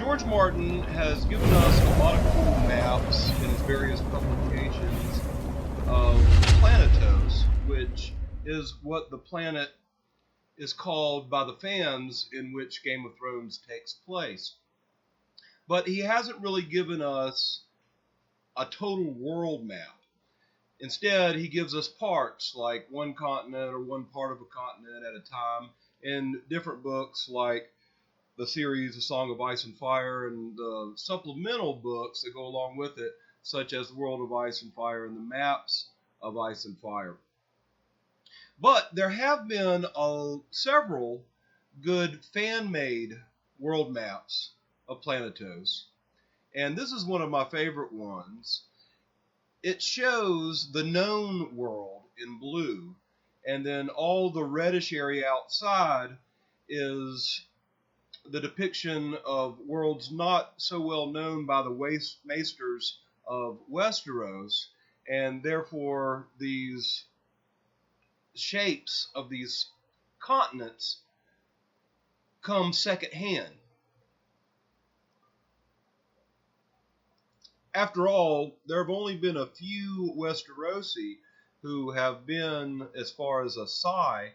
George Martin has given us a lot of cool maps in his various publications of Planetos, which is what the planet is called by the fans in which Game of Thrones takes place. But he hasn't really given us a total world map. Instead, he gives us parts, like one continent or one part of a continent at a time, in different books like the series A Song of Ice and Fire and the supplemental books that go along with it, such as The World of Ice and Fire and the Maps of Ice and Fire. But there have been several good fan-made world maps of Planetos, and this is one of my favorite ones. It shows the known world in blue, and then all the reddish area outside is the depiction of worlds not so well known by the maesters of Westeros, and therefore these shapes of these continents come secondhand. After all, there have only been a few Westerosi who have been as far as ASoI.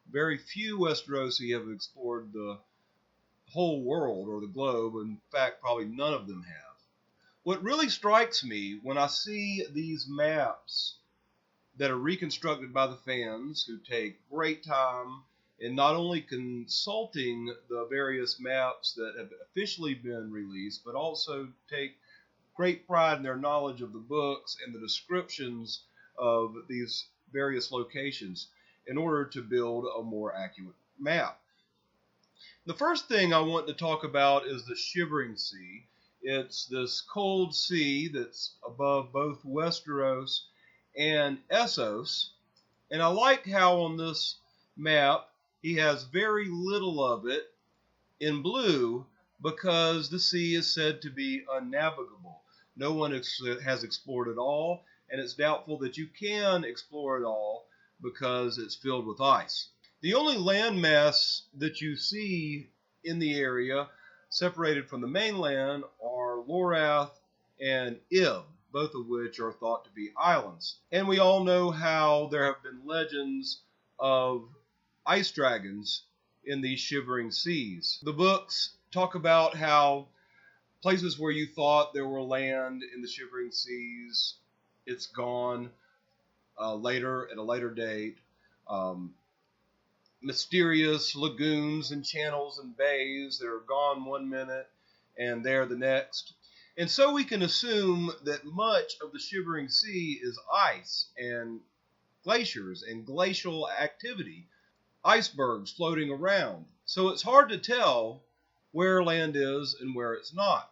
Very few Westerosi have explored the whole world or the globe. In fact, probably none of them have. What really strikes me when I see these maps that are reconstructed by the fans, who take great time in not only consulting the various maps that have officially been released, but also take great pride in their knowledge of the books and the descriptions of these various locations in order to build a more accurate map. The first thing I want to talk about is the Shivering Sea. It's this cold sea that's above both Westeros and Essos. And I like how on this map he has very little of it in blue because the sea is said to be unnavigable. No one has explored it all, and it's doubtful that you can explore it all because it's filled with ice. The only landmass that you see in the area separated from the mainland are Lorath and Ib, both of which are thought to be islands. And we all know how there have been legends of ice dragons in these shivering seas. The books talk about how places where you thought there were land in the shivering seas, it's gone at a later date. Mysterious lagoons and channels and bays that are gone one minute and there the next. And so we can assume that much of the Shivering Sea is ice and glaciers and glacial activity, icebergs floating around. So it's hard to tell where land is and where it's not.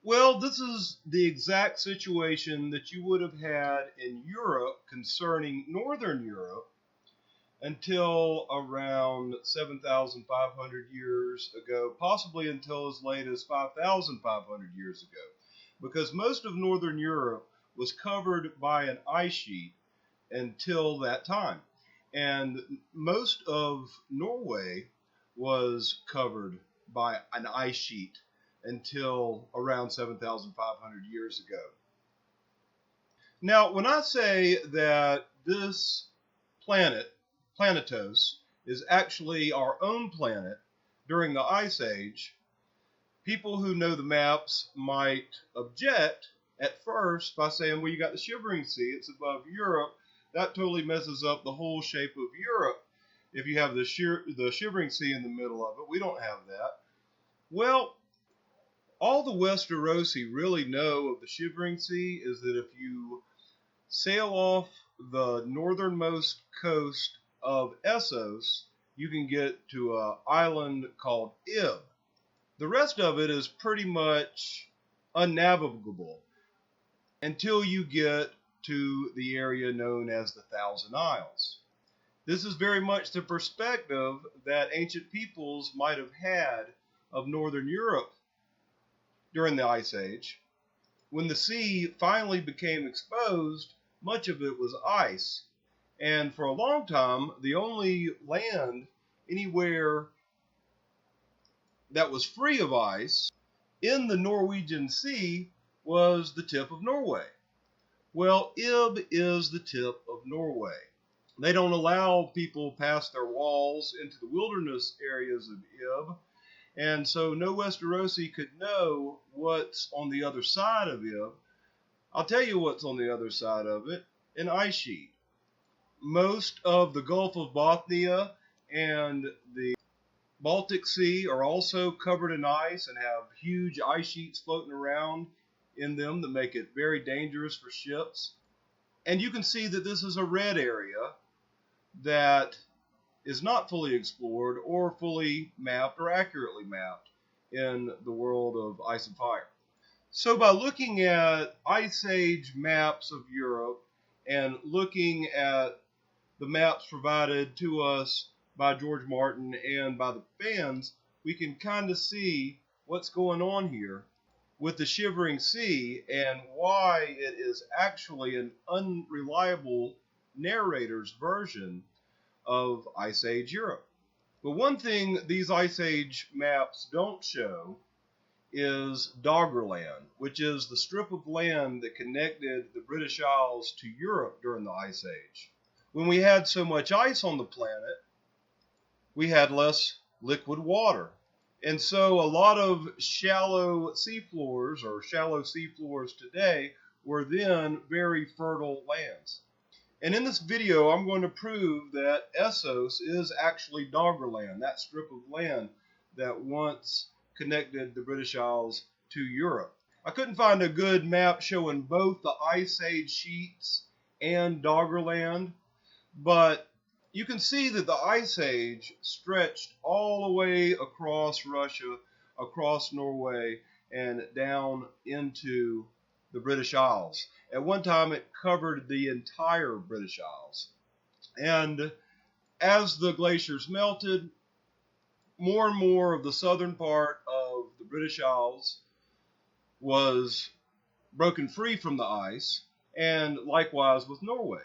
Well, this is the exact situation that you would have had in Europe concerning Northern Europe until around 7,500 years ago, possibly until as late as 5,500 years ago, because most of Northern Europe was covered by an ice sheet until that time. And most of Norway was covered by an ice sheet until around 7,500 years ago. Now, when I say that this planet, Planetos, is actually our own planet during the Ice Age, people who know the maps might object at first by saying, well, you got the Shivering Sea, it's above Europe. That totally messes up the whole shape of Europe if you have the Shivering Sea in the middle of it. We don't have that. Well, all the Westerosi really know of the Shivering Sea is that if you sail off the northernmost coast of Essos, you can get to an island called Ib. The rest of it is pretty much unnavigable until you get to the area known as the Thousand Isles. This is very much the perspective that ancient peoples might have had of Northern Europe during the Ice Age. When the sea finally became exposed, much of it was ice. And for a long time, the only land anywhere that was free of ice in the Norwegian Sea was the tip of Norway. Well, Ib is the tip of Norway. They don't allow people past their walls into the wilderness areas of Ib, and so no Westerosi could know what's on the other side of Ib. I'll tell you what's on the other side of it, an ice sheet. Most of the Gulf of Bothnia and the Baltic Sea are also covered in ice and have huge ice sheets floating around in them that make it very dangerous for ships. And you can see that this is a red area that is not fully explored or fully mapped or accurately mapped in the world of ice and fire. So by looking at Ice Age maps of Europe and looking at the maps provided to us by George Martin and by the fans, we can kind of see what's going on here with the Shivering Sea and why it is actually an unreliable narrator's version of Ice Age Europe. But one thing these Ice Age maps don't show is Doggerland, which is the strip of land that connected the British Isles to Europe during the Ice Age. When we had so much ice on the planet, we had less liquid water. And so a lot of shallow seafloors today were then very fertile lands. And in this video, I'm going to prove that Essos is actually Doggerland, that strip of land that once connected the British Isles to Europe. I couldn't find a good map showing both the Ice Age sheets and Doggerland, but you can see that the Ice Age stretched all the way across Russia, across Norway, and down into the British Isles. At one time, it covered the entire British Isles. And as the glaciers melted, more and more of the southern part of the British Isles was broken free from the ice, and likewise with Norway.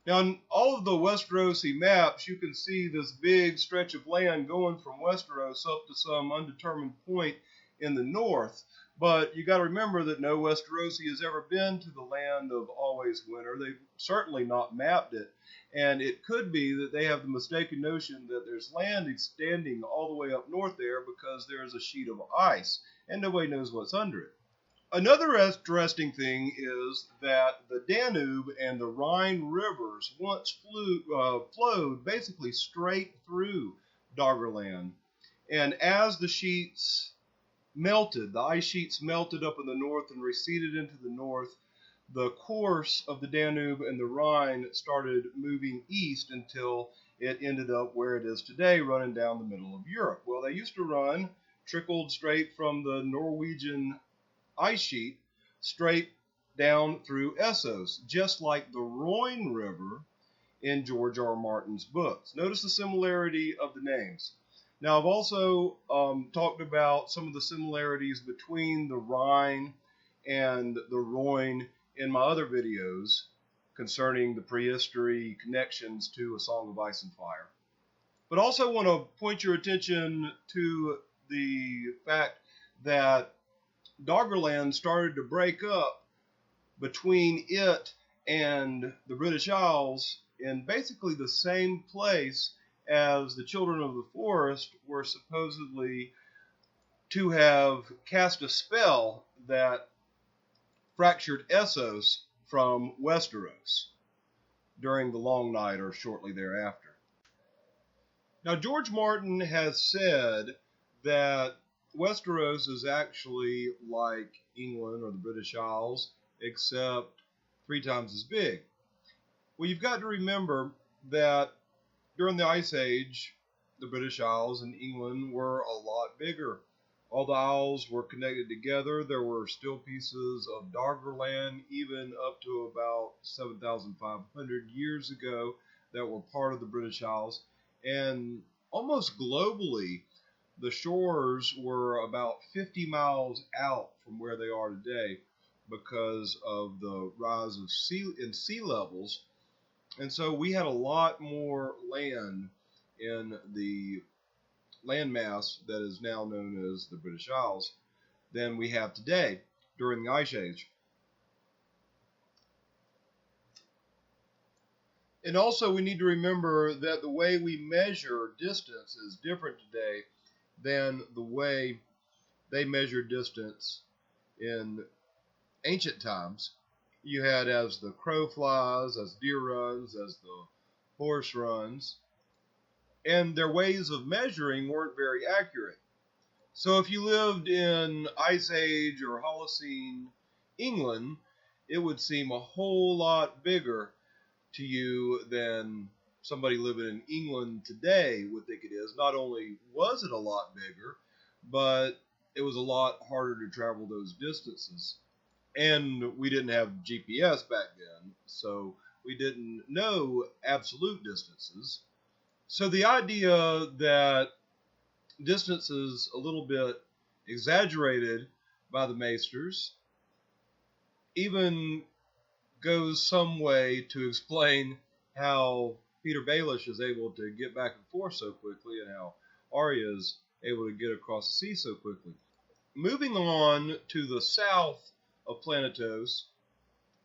Now, in all of the Westerosi maps, you can see this big stretch of land going from Westeros up to some undetermined point in the north. But you got to remember that no Westerosi has ever been to the land of always winter. They've certainly not mapped it. And it could be that they have the mistaken notion that there's land extending all the way up north there because there's a sheet of ice and nobody knows what's under it. Another interesting thing is that the Danube and the Rhine rivers once flowed basically straight through Doggerland. And as the sheets melted, the ice sheets melted up in the north and receded into the north, the course of the Danube and the Rhine started moving east until it ended up where it is today, running down the middle of Europe. Well, they used to trickled straight from the Norwegian ice sheet straight down through Essos, just like the Rhine River in George R.R. Martin's books. Notice the similarity of the names. Now, I've also talked about some of the similarities between the Rhine and the Rhine in my other videos concerning the prehistory connections to A Song of Ice and Fire. But also want to point your attention to the fact that Doggerland started to break up between it and the British Isles in basically the same place as the Children of the Forest were supposedly to have cast a spell that fractured Essos from Westeros during the Long Night or shortly thereafter. Now, George Martin has said that Westeros is actually like England or the British Isles, except 3 times as big. Well, you've got to remember that during the Ice Age, the British Isles and England were a lot bigger. All the isles were connected together. There were still pieces of Doggerland, even up to about 7,500 years ago, that were part of the British Isles. And almost globally, the shores were about 50 miles out from where they are today because of the rise of sea levels. And so we had a lot more land in the landmass that is now known as the British Isles. than we have today during the Ice Age. And also we need to remember that the way we measure distance is different today than the way they measured distance in ancient times. You had as the crow flies, as deer runs, as the horse runs, and their ways of measuring weren't very accurate. So if you lived in Ice Age or Holocene England, it would seem a whole lot bigger to you than somebody living in England today would think it is. Not only was it a lot bigger, but it was a lot harder to travel those distances. And we didn't have GPS back then, so we didn't know absolute distances. So the idea that distance is a little bit exaggerated by the maesters even goes some way to explain how Peter Baelish is able to get back and forth so quickly and how Arya is able to get across the sea so quickly. Moving on to the south of Planetos,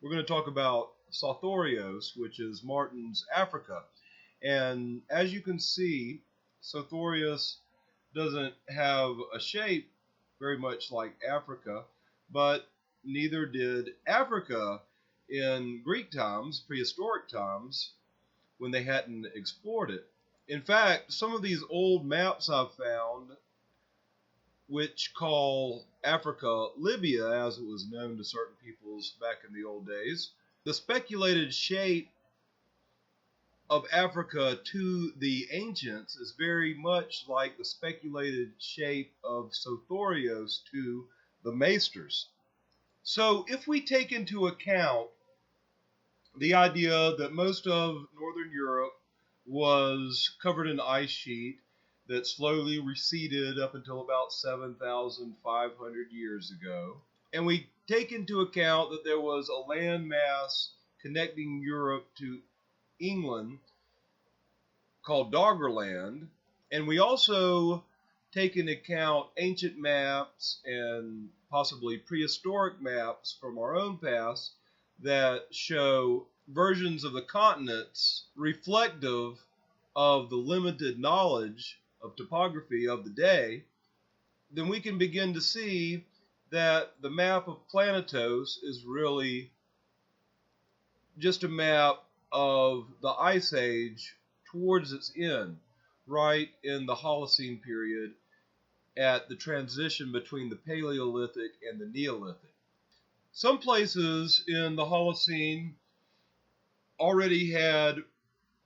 we're going to talk about Sothorios, which is Martin's Africa. And as you can see, Sothorios doesn't have a shape very much like Africa, but neither did Africa in Greek times, prehistoric times, when they hadn't explored it. In fact, some of these old maps I've found, which call Africa Libya, as it was known to certain peoples back in the old days, the speculated shape of Africa to the ancients is very much like the speculated shape of Sothorios to the maesters. So if we take into account the idea that most of northern Europe was covered in ice sheet that slowly receded up until about 7,500 years ago, and we take into account that there was a landmass connecting Europe to England called Doggerland, and we also take into account ancient maps and possibly prehistoric maps from our own past that show versions of the continents reflective of the limited knowledge of topography of the day, then we can begin to see that the map of Planetos is really just a map of the Ice Age towards its end, right in the Holocene period at the transition between the Paleolithic and the Neolithic. Some places in the Holocene already had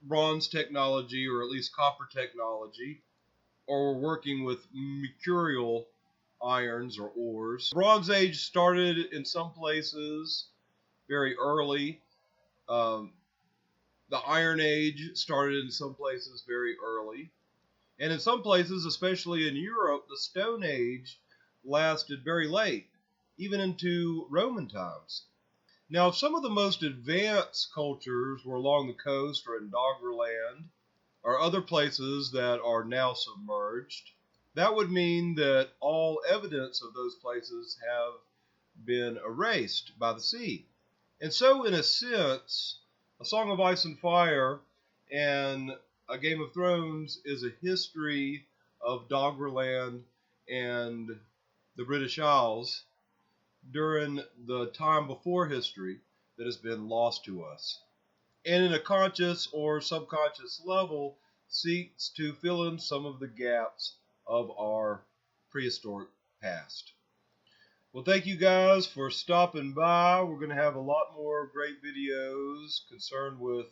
bronze technology, or at least copper technology, or were working with mercurial irons or ores. The Bronze Age started in some places very early. The Iron Age started in some places very early. And in some places, especially in Europe, the Stone Age lasted very late, even into Roman times. Now, if some of the most advanced cultures were along the coast or in Doggerland, or other places that are now submerged, that would mean that all evidence of those places have been erased by the sea. And so, in a sense, A Song of Ice and Fire and A Game of Thrones is a history of Doggerland and the British Isles during the time before history that has been lost to us, and in a conscious or subconscious level seeks to fill in some of the gaps of our prehistoric past. Well, thank you guys for stopping by. We're going to have a lot more great videos concerned with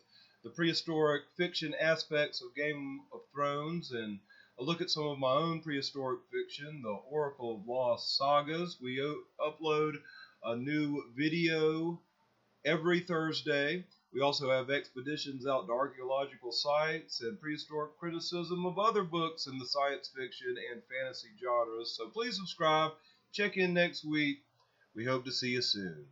the prehistoric fiction aspects of Game of Thrones, and a look at some of my own prehistoric fiction, the Oracle of Lost Sagas. We upload a new video every Thursday. We also have expeditions out to archaeological sites and prehistoric criticism of other books in the science fiction and fantasy genres. So please subscribe. Check in next week. We hope to see you soon.